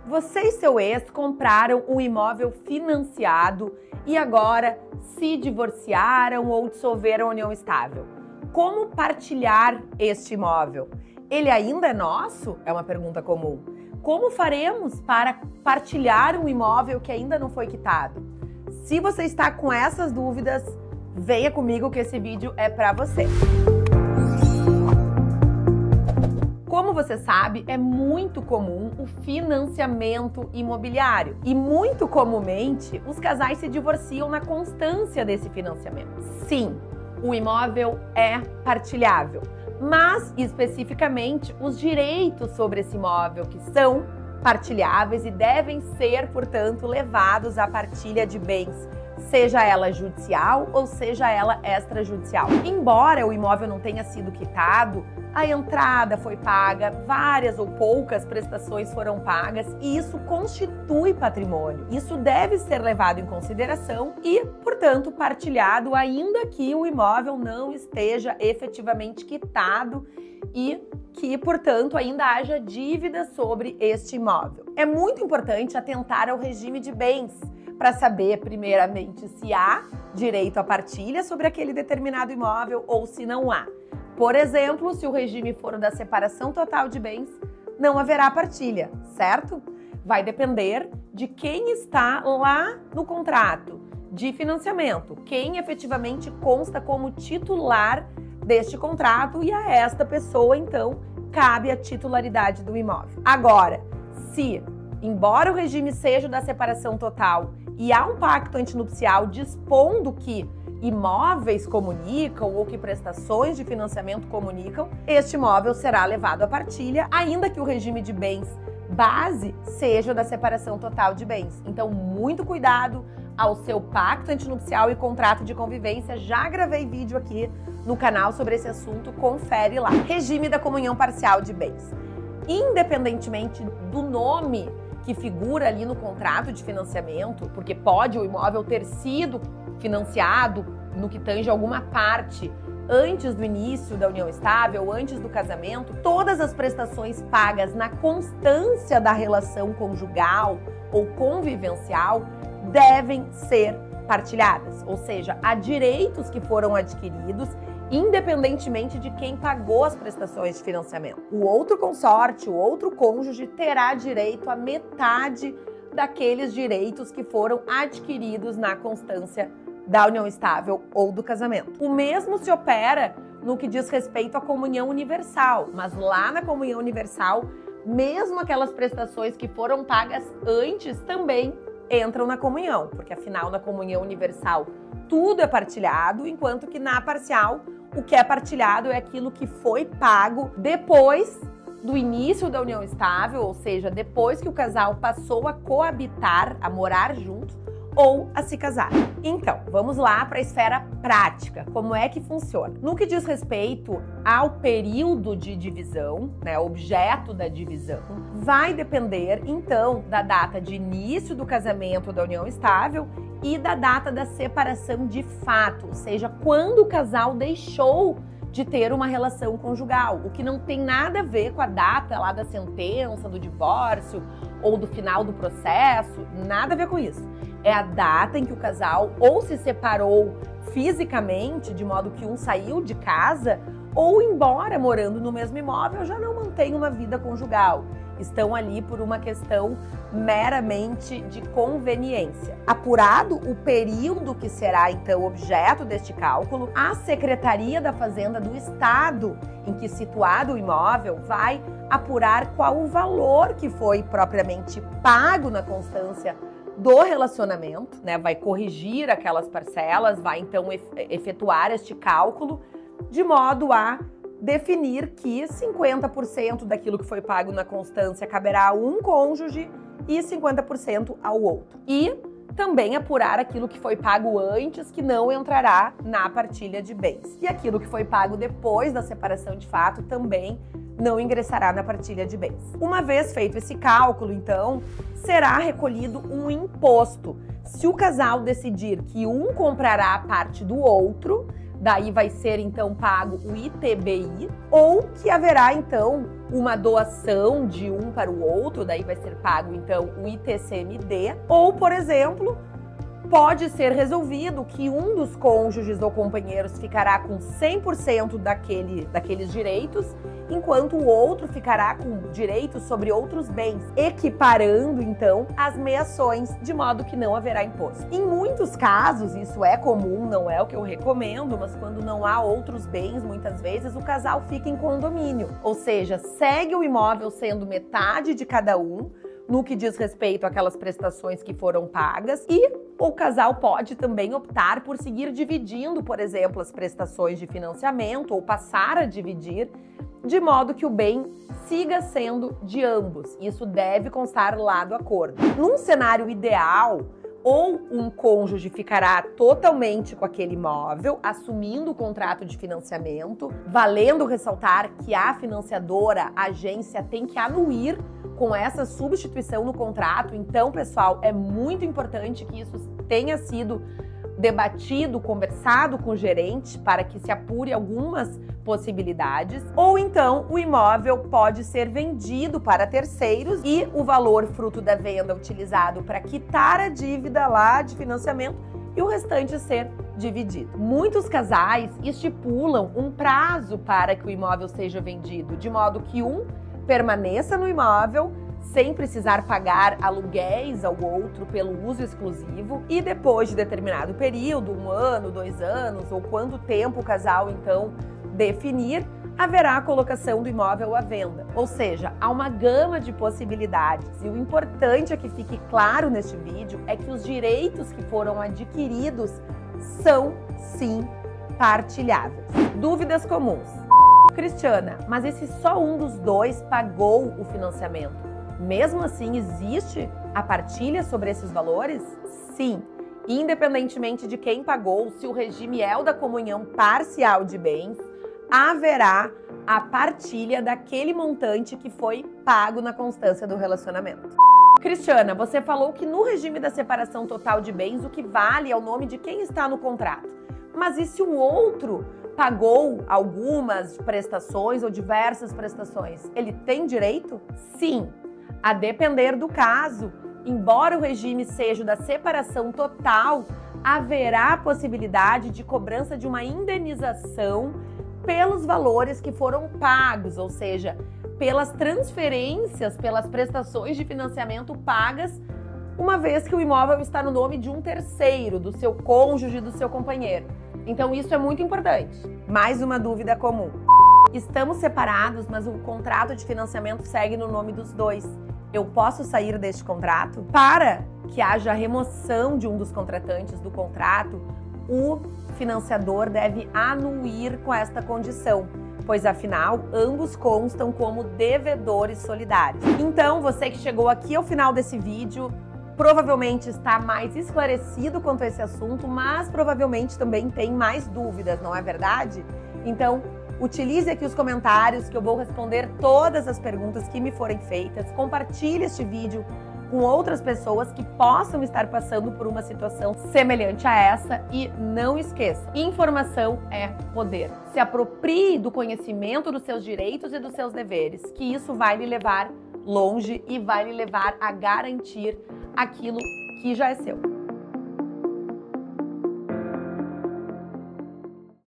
Você e seu ex compraram um imóvel financiado e agora se divorciaram ou dissolveram a união estável. Como partilhar este imóvel? Ele ainda é nosso? É uma pergunta comum. Como faremos para partilhar um imóvel que ainda não foi quitado? Se você está com essas dúvidas, venha comigo que esse vídeo é para você. Como você sabe, é muito comum o financiamento imobiliário e muito comumente os casais se divorciam na constância desse financiamento. Sim, o imóvel é partilhável, mas especificamente os direitos sobre esse imóvel que são partilháveis e devem ser, portanto, levados à partilha de bens, seja ela judicial ou seja ela extrajudicial. Embora o imóvel não tenha sido quitado, a entrada foi paga, várias ou poucas prestações foram pagas e isso constitui patrimônio. Isso deve ser levado em consideração e, portanto, partilhado, ainda que o imóvel não esteja efetivamente quitado e que, portanto, ainda haja dívida sobre este imóvel. É muito importante atentar ao regime de bens para saber, primeiramente, se há direito à partilha sobre aquele determinado imóvel ou se não há. Por exemplo, se o regime for da separação total de bens, não haverá partilha, certo? Vai depender de quem está lá no contrato de financiamento, quem efetivamente consta como titular deste contrato e a esta pessoa, então, cabe a titularidade do imóvel. Agora, se, embora o regime seja da separação total e há um pacto antinupcial dispondo que imóveis comunicam ou que prestações de financiamento comunicam, este imóvel será levado à partilha, ainda que o regime de bens base seja da separação total de bens. Então, muito cuidado ao seu pacto antinupcial e contrato de convivência. Já gravei vídeo aqui no canal sobre esse assunto, confere lá. Regime da comunhão parcial de bens. Independentemente do nome que figura ali no contrato de financiamento, porque pode o imóvel ter sido financiado no que tange alguma parte antes do início da união estável, antes do casamento, todas as prestações pagas na constância da relação conjugal ou convivencial devem ser partilhadas, ou seja, há direitos que foram adquiridos independentemente de quem pagou as prestações de financiamento. O outro consorte, o outro cônjuge terá direito a metade daqueles direitos que foram adquiridos na constância da união estável ou do casamento. O mesmo se opera no que diz respeito à comunhão universal, mas lá na comunhão universal, mesmo aquelas prestações que foram pagas antes também entram na comunhão, porque afinal na comunhão universal tudo é partilhado, enquanto que na parcial o que é partilhado é aquilo que foi pago depois do início da união estável, ou seja, depois que o casal passou a coabitar, a morar junto ou a se casar. Então, vamos lá para a esfera prática. Como é que funciona? No que diz respeito ao período de divisão, objeto da divisão, vai depender, então, da data de início do casamento da união estável e da data da separação de fato, ou seja, quando o casal deixou de ter uma relação conjugal, o que não tem nada a ver com a data lá da sentença, do divórcio ou do final do processo, nada a ver com isso. É a data em que o casal ou se separou fisicamente, de modo que um saiu de casa, ou embora morando no mesmo imóvel, já não mantém uma vida conjugal. Estão ali por uma questão meramente de conveniência. Apurado o período que será, então, objeto deste cálculo, a Secretaria da Fazenda do Estado em que situado o imóvel vai apurar qual o valor que foi propriamente pago na constância do relacionamento, vai corrigir aquelas parcelas, vai, então, efetuar este cálculo de modo a definir que 50% daquilo que foi pago na constância caberá a um cônjuge e 50% ao outro. E também apurar aquilo que foi pago antes, que não entrará na partilha de bens. E aquilo que foi pago depois da separação de fato também não ingressará na partilha de bens. Uma vez feito esse cálculo, então, será recolhido um imposto. Se o casal decidir que um comprará a parte do outro, daí vai ser então pago o ITBI, ou que haverá então uma doação de um para o outro, daí vai ser pago então o ITCMD, ou, por exemplo, pode ser resolvido que um dos cônjuges ou companheiros ficará com 100% daqueles direitos, enquanto o outro ficará com direitos sobre outros bens, equiparando então as meações, de modo que não haverá imposto. Em muitos casos, isso é comum, não é o que eu recomendo, mas quando não há outros bens, muitas vezes o casal fica em condomínio, ou seja, segue o imóvel sendo metade de cada um, no que diz respeito àquelas prestações que foram pagas, e o casal pode também optar por seguir dividindo, por exemplo, as prestações de financiamento ou passar a dividir, de modo que o bem siga sendo de ambos. Isso deve constar lá do acordo. Num cenário ideal, ou um cônjuge ficará totalmente com aquele imóvel, assumindo o contrato de financiamento, valendo ressaltar que a financiadora, a agência, tem que anuir com essa substituição no contrato. Então, pessoal, é muito importante que isso tenha sido debatido, conversado com o gerente para que se apure algumas possibilidades. Ou então o imóvel pode ser vendido para terceiros e o valor fruto da venda utilizado para quitar a dívida lá de financiamento e o restante ser dividido. Muitos casais estipulam um prazo para que o imóvel seja vendido, de modo que um permaneça no imóvel sem precisar pagar aluguéis ao outro pelo uso exclusivo, e depois de determinado período, 1 ano, 2 anos, ou quanto tempo o casal então definir, haverá a colocação do imóvel à venda. Ou seja, há uma gama de possibilidades, e o importante é que fique claro neste vídeo é que os direitos que foram adquiridos são, sim, partilháveis. Dúvidas comuns. Cristiana, mas e se só um dos dois pagou o financiamento? Mesmo assim, existe a partilha sobre esses valores? Sim, independentemente de quem pagou, se o regime é o da comunhão parcial de bens, haverá a partilha daquele montante que foi pago na constância do relacionamento. Cristiana, você falou que no regime da separação total de bens, o que vale é o nome de quem está no contrato. Mas e se o outro pagou algumas prestações ou diversas prestações? Ele tem direito? Sim. A depender do caso, embora o regime seja o da separação total, haverá a possibilidade de cobrança de uma indenização pelos valores que foram pagos, ou seja, pelas transferências, pelas prestações de financiamento pagas, uma vez que o imóvel está no nome de um terceiro, do seu cônjuge, do seu companheiro. Então isso é muito importante. Mais uma dúvida comum. Estamos separados, mas o contrato de financiamento segue no nome dos dois. Eu posso sair deste contrato? Para que haja remoção de um dos contratantes do contrato, o financiador deve anuir com esta condição, pois afinal ambos constam como devedores solidários. Então, você que chegou aqui ao final desse vídeo, provavelmente está mais esclarecido quanto a esse assunto, mas provavelmente também tem mais dúvidas, não é verdade? Então, utilize aqui os comentários que eu vou responder todas as perguntas que me forem feitas. Compartilhe este vídeo com outras pessoas que possam estar passando por uma situação semelhante a essa e não esqueça, informação é poder. Se aproprie do conhecimento dos seus direitos e dos seus deveres, que isso vai lhe levar longe e vai lhe levar a garantir aquilo que já é seu.